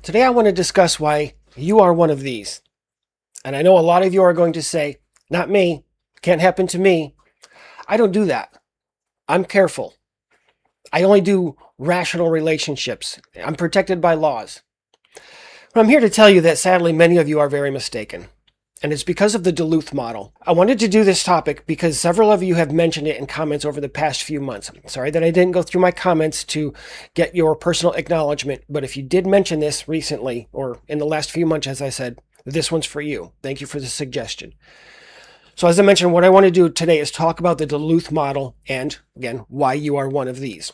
Today I want to discuss why you are one of these. And I know a lot of you are going to say, not me, can't happen to me. I don't do that. I'm careful. I only do rational relationships. I'm protected by laws. But I'm here to tell you that sadly many of you are very mistaken. And it's because of the Duluth model. I wanted to do this topic because several of you have mentioned it in comments over the past few months. I'm sorry that I didn't go through my comments to get your personal acknowledgement, but if you did mention this recently or in the last few months, as I said, this one's for you. Thank you for the suggestion. So as I mentioned, what I want to do today is talk about the Duluth model and, again, why you are one of these.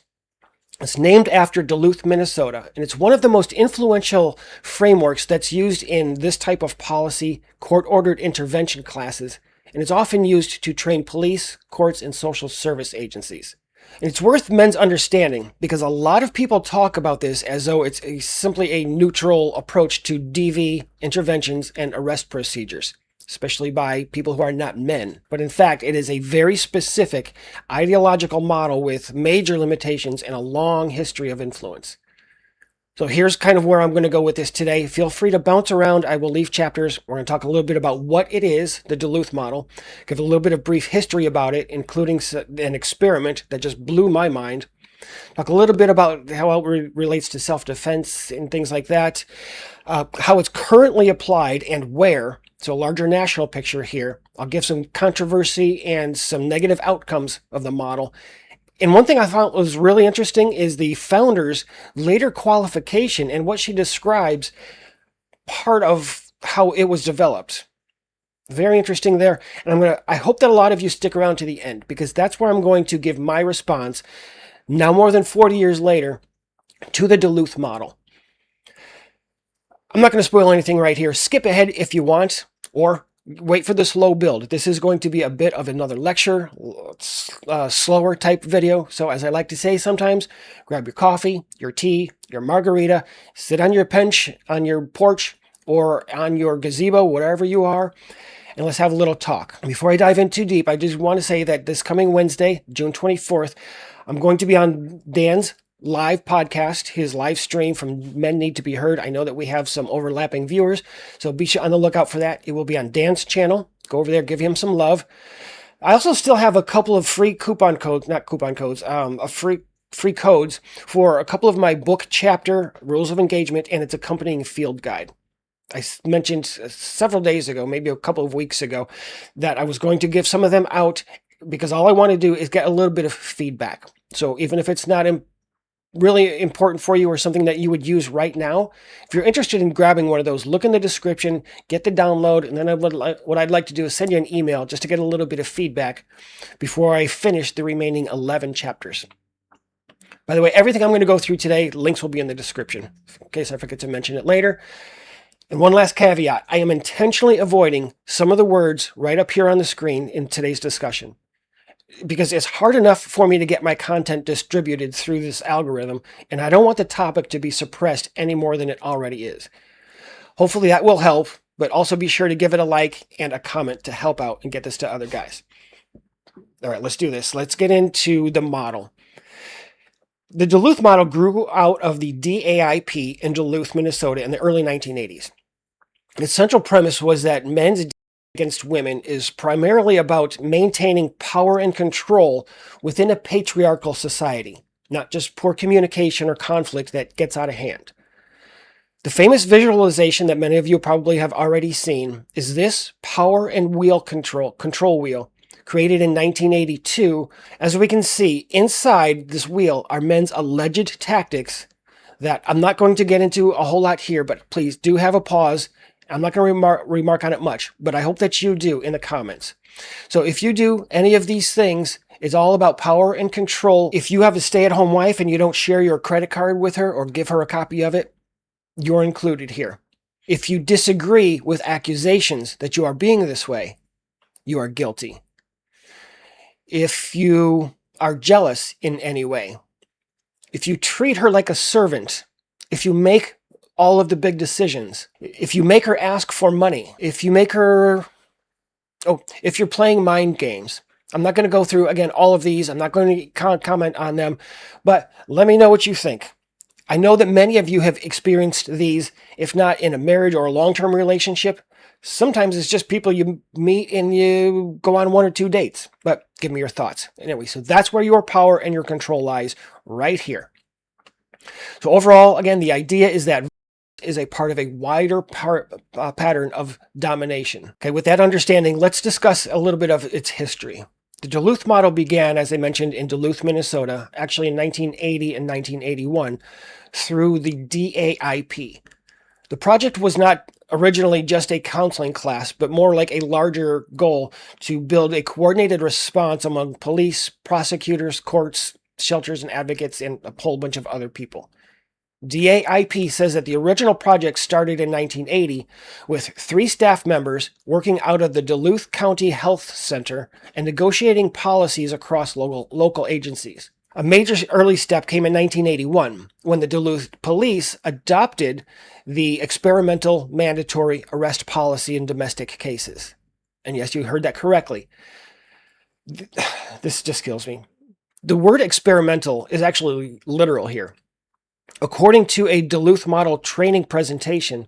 It's named after Duluth, Minnesota, and it's one of the most influential frameworks that's used in this type of policy, court-ordered intervention classes, and it's often used to train police, courts, and social service agencies. And it's worth men's understanding because a lot of people talk about this as though it's simply a neutral approach to DV interventions and arrest procedures, especially by people who are not men. But in fact, it is a very specific ideological model with major limitations and a long history of influence. So here's kind of where I'm going to go with this today. Feel free to bounce around. I will leave chapters. We're going to talk a little bit about what it is, the Duluth model, give a little bit of brief history about it, including an experiment that just blew my mind. Talk a little bit about how it relates to self-defense and things like that, how it's currently applied and where. So a larger national picture here. I'll give some controversy and some negative outcomes of the model. And one thing I thought was really interesting is the founder's later qualification and what she describes part of how it was developed. Very interesting there. And I hope that a lot of you stick around to the end because that's where I'm going to give my response now more than 40 years later to the Duluth model. I'm not going to spoil anything right here. Skip ahead if you want, or wait for the slow build. This is going to be a bit of another lecture, slower type video. So as I like to say sometimes, grab your coffee, your tea, your margarita, sit on your bench, on your porch, or on your gazebo, wherever you are, and let's have a little talk. Before I dive in too deep, I just want to say that this coming Wednesday, June 24th, I'm going to be on Dan's live podcast, his live stream from Men Need to Be Heard. I know that we have some overlapping viewers, so be on the lookout for that. It will be on Dan's channel. Go over there, give him some love. I also still have a couple of free coupon codes, not coupon codes, free codes for a couple of my book chapter, Rules of Engagement, and its accompanying field guide. I mentioned several days ago, maybe a couple of weeks ago, that I was going to give some of them out because all I want to do is get a little bit of feedback. So even if it's not really important for you or something that you would use right now, if you're interested in grabbing one of those, look in the description, get the download, and then what I'd like to do is send you an email just to get a little bit of feedback before I finish the remaining 11 chapters. By the way, everything I'm going to go through today, links will be in the description, in case I forget to mention it later. And one last caveat, I am intentionally avoiding some of the words right up here on the screen in today's discussion, because it's hard enough for me to get my content distributed through this algorithm, and I don't want the topic to be suppressed any more than it already is. Hopefully that will help, but also be sure to give it a like and a comment to help out and get this to other guys. All right, let's do this. Let's get into the model. The Duluth model grew out of the DAIP in Duluth, Minnesota in the early 1980s. Its central premise was that men's against women is primarily about maintaining power and control within a patriarchal society, not just poor communication or conflict that gets out of hand. The famous visualization that many of you probably have already seen is this power and wheel control wheel created in 1982. As we can see, inside this wheel are men's alleged tactics that I'm not going to get into a whole lot here, but please do have a pause. I'm not going to remark on it much, but I hope that you do in the comments. So if you do any of these things, it's all about power and control. If you have a stay-at-home wife and you don't share your credit card with her or give her a copy of it, you're included here. If you disagree with accusations that you are being this way, you are guilty. If you are jealous in any way, if you treat her like a servant, if you make all of the big decisions, if you make her ask for money, if you make her, if you're playing mind games. I'm not going to go through, again, all of these. I'm not going to comment on them, but let me know what you think. I know that many of you have experienced these, if not in a marriage or a long-term relationship. Sometimes it's just people you meet and you go on 1 or 2 dates. But give me your thoughts. Anyway, so that's where your power and your control lies, right here. So overall, again, the idea is that is a part of a wider pattern of domination. Okay, with that understanding, let's discuss a little bit of its history. The Duluth Model began, as I mentioned, in Duluth, Minnesota, actually in 1980 and 1981, through the DAIP. The project was not originally just a counseling class, but more like a larger goal to build a coordinated response among police, prosecutors, courts, shelters, and advocates, and a whole bunch of other people. DAIP says that the original project started in 1980 with 3 staff members working out of the Duluth County Health Center and negotiating policies across local agencies. A major early step came in 1981 when the Duluth police adopted the experimental mandatory arrest policy in domestic cases. And yes, you heard that correctly. This just kills me. The word experimental is actually literal here. According to a Duluth Model training presentation,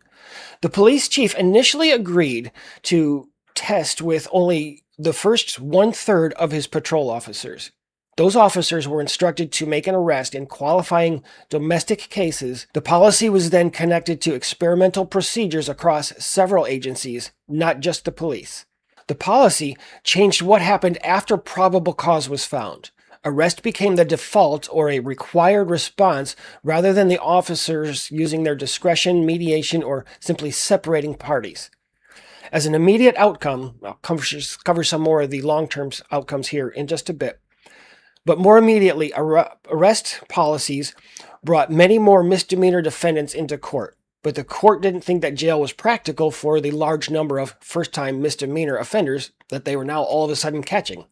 the police chief initially agreed to test with only the first 1/3 of his patrol officers. Those officers were instructed to make an arrest in qualifying domestic cases. The policy was then connected to experimental procedures across several agencies, not just the police. The policy changed what happened after probable cause was found. Arrest became the default or a required response rather than the officers using their discretion, mediation, or simply separating parties. As an immediate outcome, I'll cover some more of the long-term outcomes here in just a bit, but more immediately, arrest policies brought many more misdemeanor defendants into court, but the court didn't think that jail was practical for the large number of first-time misdemeanor offenders that they were now all of a sudden catching.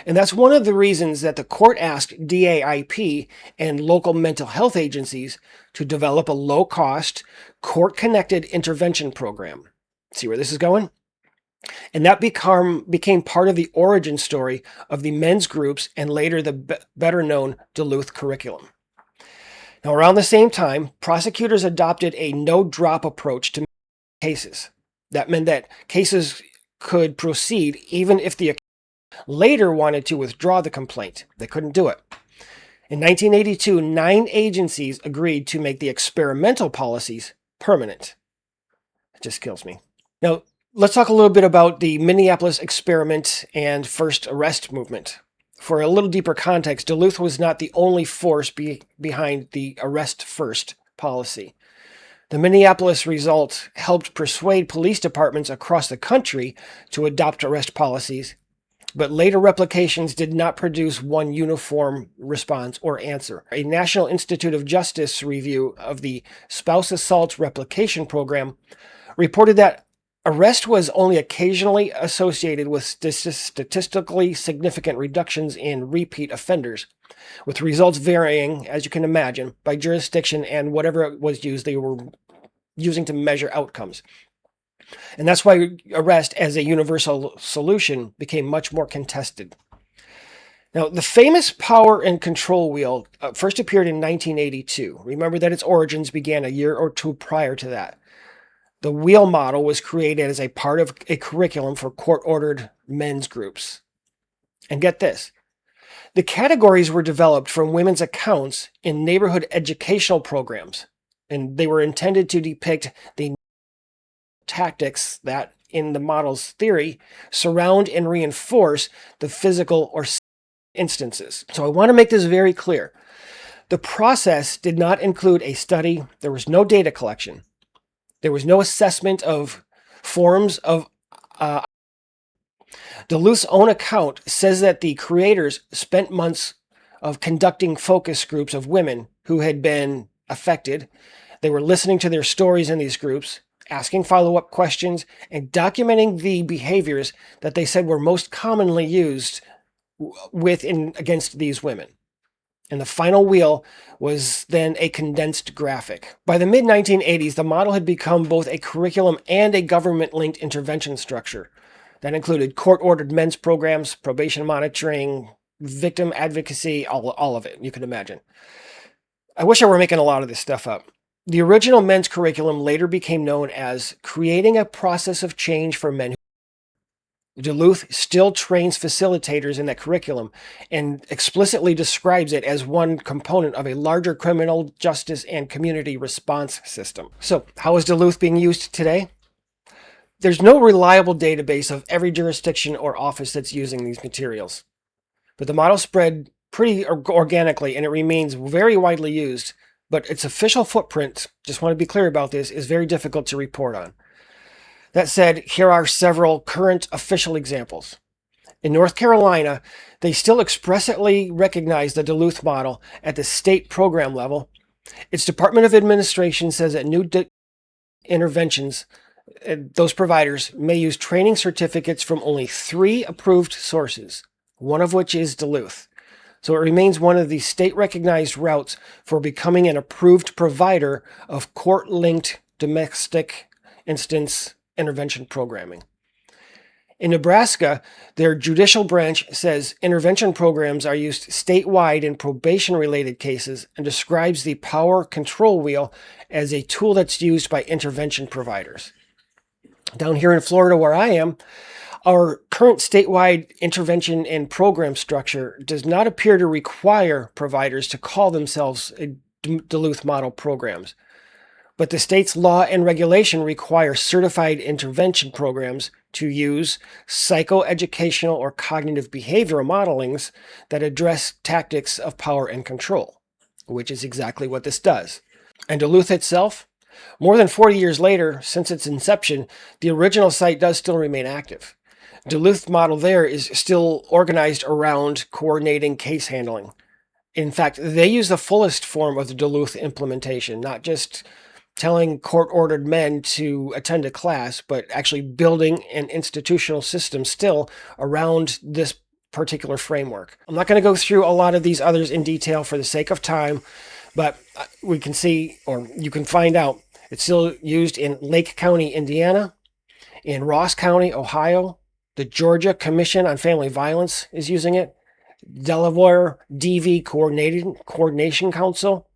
And that's one of the reasons that the court asked DAIP and local mental health agencies to develop a low-cost, court-connected intervention program. See where this is going? And that became part of the origin story of the men's groups and later the better-known Duluth curriculum. Now, around the same time, prosecutors adopted a no-drop approach to cases. That meant that cases could proceed even if the later wanted to withdraw the complaint. They couldn't do it. In 1982, 9 agencies agreed to make the experimental policies permanent. It just kills me. Now, let's talk a little bit about the Minneapolis experiment and first arrest movement. For a little deeper context, Duluth was not the only force behind the arrest first policy. The Minneapolis result helped persuade police departments across the country to adopt arrest policies, but later replications did not produce one uniform response or answer. A National Institute of Justice review of the spouse assault replication program reported that arrest was only occasionally associated with statistically significant reductions in repeat offenders, with results varying, as you can imagine, by jurisdiction and whatever it was used they were using to measure outcomes. And that's why arrest as a universal solution became much more contested. Now, the famous power and control wheel first appeared in 1982. Remember that its origins began a year or 2 prior to that. The wheel model was created as a part of a curriculum for court-ordered men's groups. And get this, the categories were developed from women's accounts in neighborhood educational programs, and they were intended to depict the tactics that, in the model's theory, surround and reinforce the physical or instances. So I want to make this very clear. The process did not include a study. There was no data collection. There was no assessment of forms of Duluth's own account says that the creators spent months of conducting focus groups of women who had been affected. They were listening to their stories in these groups, asking follow-up questions, and documenting the behaviors that they said were most commonly used with and against these women. And the final wheel was then a condensed graphic. By the mid-1980s, the model had become both a curriculum and a government-linked intervention structure that included court-ordered men's programs, probation monitoring, victim advocacy, all of it, you can imagine. I wish I were making a lot of this stuff up. The original men's curriculum later became known as creating a process of change for men. Duluth still trains facilitators in that curriculum and explicitly describes it as one component of a larger criminal justice and community response system. So, how is Duluth being used today? There's no reliable database of every jurisdiction or office that's using these materials, but the model spread pretty organically and it remains very widely used, but its official footprint, just want to be clear about this, is very difficult to report on. That said, here are several current official examples. In North Carolina, they still expressly recognize the Duluth model at the state program level. Its Department of Administration says that new interventions, those providers may use training certificates from only 3 approved sources, one of which is Duluth. So it remains one of the state-recognized routes for becoming an approved provider of court-linked domestic instance intervention programming. In Nebraska, their judicial branch says intervention programs are used statewide in probation-related cases and describes the power control wheel as a tool that's used by intervention providers. Down here in Florida, where I am, our current statewide intervention and program structure does not appear to require providers to call themselves Duluth Model programs. But the state's law and regulation require certified intervention programs to use psychoeducational or cognitive behavioral modelings that address tactics of power and control, which is exactly what this does. And Duluth itself, more than 40 years later, since its inception, the original site does still remain active. Duluth Model there is still organized around coordinating case handling. In fact, they use the fullest form of the Duluth implementation, not just telling court-ordered men to attend a class, but actually building an institutional system still around this particular framework. I'm not going to go through a lot of these others in detail for the sake of time, but we can see, or you can find out, it's still used in Lake County, Indiana, in Ross County, Ohio. The Georgia Commission on Family Violence is using it. Delaware DV Coordination Council.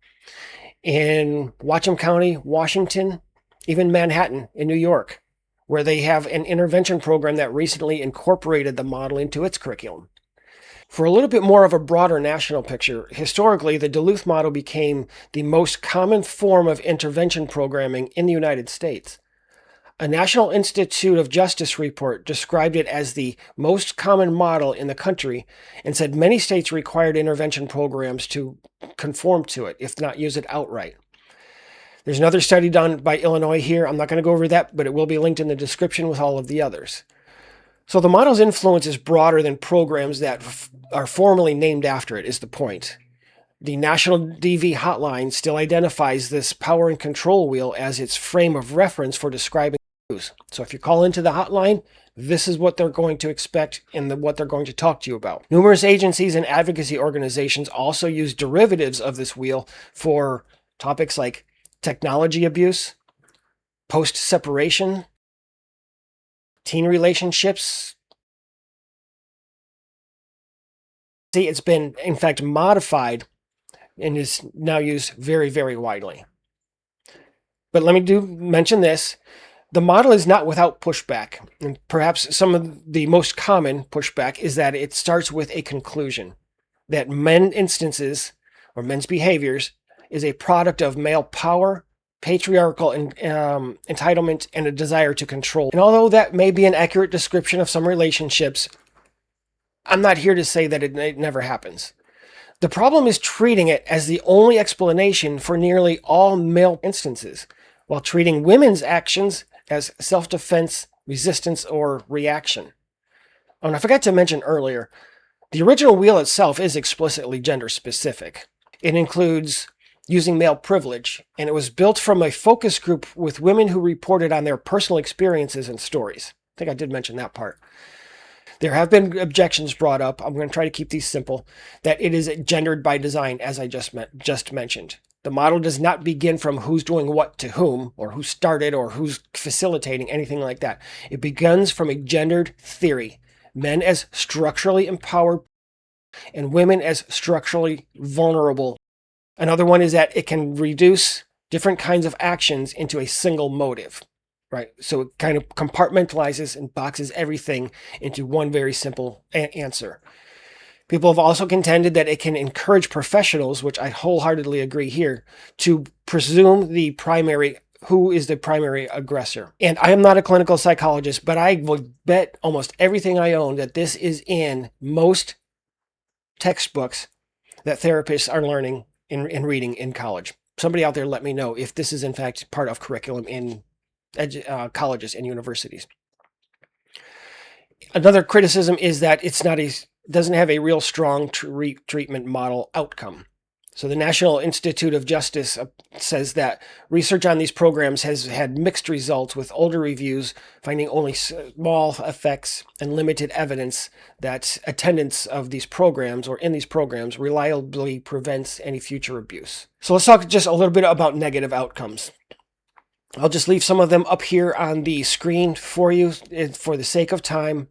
In Watchung County, Washington, even Manhattan in New York, where they have an intervention program that recently incorporated the model into its curriculum. For a little bit more of a broader national picture, historically, the Duluth model became the most common form of intervention programming in the United States. A National Institute of Justice report described it as the most common model in the country and said many states required intervention programs to conform to it, if not use it outright. There's another study done by Illinois here. I'm not going to go over that, but it will be linked in the description with all of the others. So the model's influence is broader than programs that are formally named after it, is the point. The National DV Hotline still identifies this power and control wheel as its frame of reference for describing news. So if you call into the hotline, this is what they're going to expect and what they're going to talk to you about. Numerous agencies and advocacy organizations also use derivatives of this wheel for topics like technology abuse, post-separation, teen relationships. See, it's been, in fact, modified and is now used very, very widely. But let me mention this. The model is not without pushback, and perhaps some of the most common pushback is that it starts with a conclusion that men's instances or men's behaviors is a product of male power, patriarchal entitlement, and a desire to control. And although that may be an accurate description of some relationships, I'm not here to say that it never happens. The problem is treating it as the only explanation for nearly all male instances, while treating women's actions as self-defense, resistance, or reaction. Oh, and I forgot to mention earlier, the original wheel itself is explicitly gender-specific. It includes using male privilege, and it was built from a focus group with women who reported on their personal experiences and stories. I think I did mention that part. There have been objections brought up, I'm going to try to keep these simple, that it is gendered by design, as I just mentioned. The model does not begin from who's doing what to whom, or who started, or who's facilitating, anything like that. It begins from a gendered theory. Men as structurally empowered, and women as structurally vulnerable. Another one is that it can reduce different kinds of actions into a single motive, right? So it kind of compartmentalizes and boxes everything into one very simple answer. People have also contended that it can encourage professionals, which I wholeheartedly agree here, to presume who is the primary aggressor. And I am not a clinical psychologist, but I would bet almost everything I own that this is in most textbooks that therapists are learning in reading in college. Somebody out there let me know if this is in fact part of curriculum in colleges and universities. Another criticism is that doesn't have a real strong treatment model outcome. So the National Institute of Justice says that research on these programs has had mixed results, with older reviews finding only small effects and limited evidence that attendance of these programs or in these programs reliably prevents any future abuse. So let's talk just a little bit about negative outcomes. I'll just leave some of them up here on the screen for you for the sake of time.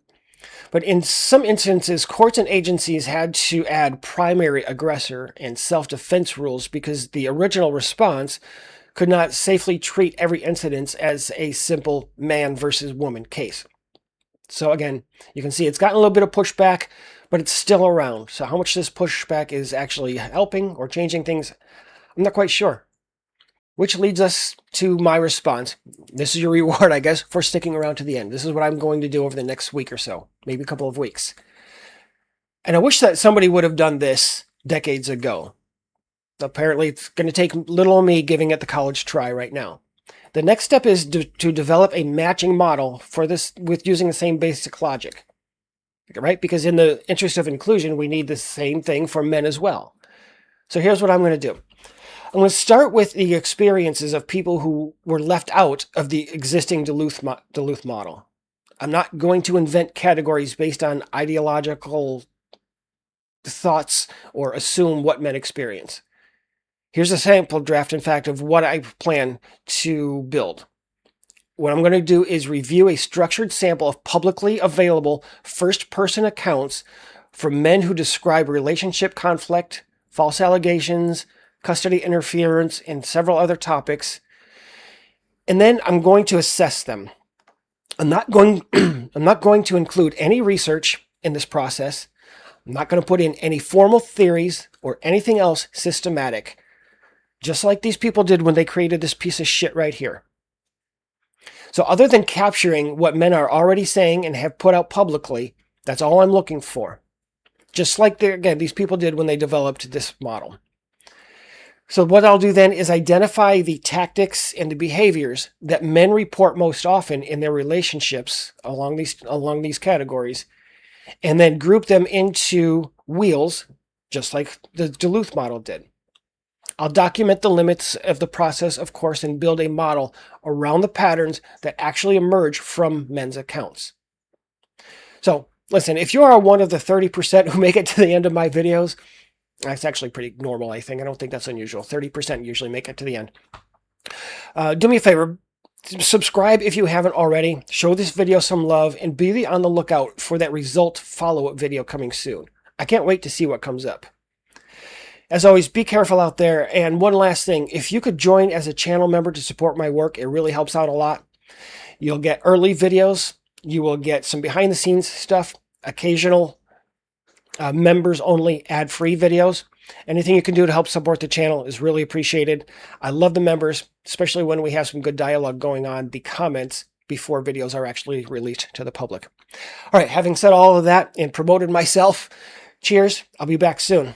But in some instances, courts and agencies had to add primary aggressor and self-defense rules because the original response could not safely treat every incident as a simple man versus woman case. So again, you can see it's gotten a little bit of pushback, but it's still around. So how much this pushback is actually helping or changing things, I'm not quite sure. Which leads us to my response. This is your reward, I guess, for sticking around to the end. This is what I'm going to do over the next week or so, maybe a couple of weeks. And I wish that somebody would have done this decades ago. Apparently, it's going to take little of me giving it the college try right now. The next step is to develop a matching model for this with using the same basic logic, right? Because in the interest of inclusion, we need the same thing for men as well. So here's what I'm going to do. I'm going to start with the experiences of people who were left out of the existing Duluth model. I'm not going to invent categories based on ideological thoughts or assume what men experience. Here's a sample draft, in fact, of what I plan to build. What I'm going to do is review a structured sample of publicly available first-person accounts from men who describe relationship conflict, false allegations, custody interference, and several other topics. And then I'm going to assess them. I'm not going to include any research in this process. I'm not going to put in any formal theories or anything else systematic, just like these people did when they created this piece of shit right here. So other than capturing what men are already saying and have put out publicly, that's all I'm looking for. Just like, these people did when they developed this model. So what I'll do then is identify the tactics and the behaviors that men report most often in their relationships along these categories, and then group them into wheels, just like the Duluth model did. I'll document the limits of the process, of course, and build a model around the patterns that actually emerge from men's accounts. So listen, if you are one of the 30% who make it to the end of my videos, that's actually pretty normal, I think. I don't think that's unusual. 30% usually make it to the end. Do me a favor. Subscribe if you haven't already. Show this video some love and be on the lookout for that result follow-up video coming soon. I can't wait to see what comes up. As always, be careful out there. And one last thing, if you could join as a channel member to support my work, it really helps out a lot. You'll get early videos. You will get some behind-the-scenes stuff, occasional members only ad-free videos. Anything you can do to help support the channel is really appreciated. I love the members, especially when we have some good dialogue going on the comments before videos are actually released to the public. All right, having said all of that and promoted myself, cheers. I'll be back soon.